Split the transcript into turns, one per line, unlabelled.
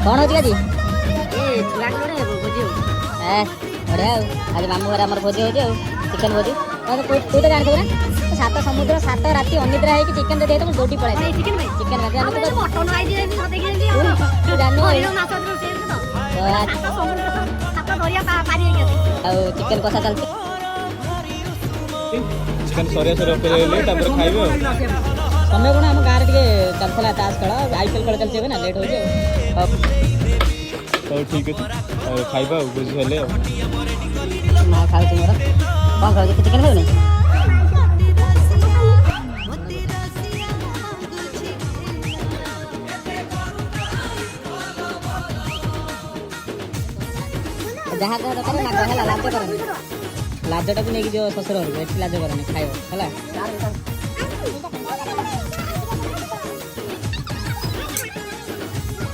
कौन हो आज
बढ़िया आज मामू घर आम भोजी हो चिकेन भोजी तू तो जानते ना सात समुद्र सात राति अनिद्रा है चिकेन दे तो दौड़ी पड़े चिकेन चिकेन कषा चलती
चिकेन सरिया सरिया खाइबे
समय कौन आम गाँव टे चलता ताश खेल आईपीएल खेल चलते ना लेट हो
तो ठीक है खाइबा भोजी हेले
माँ खाऊ मोर कौन खाऊ चिकेन खाऊ नहीं जहाँ जहाँ दरकार माग है लाज करनी लाजटा को लेकिन जो शशुर घर लाज करनी खाइब है।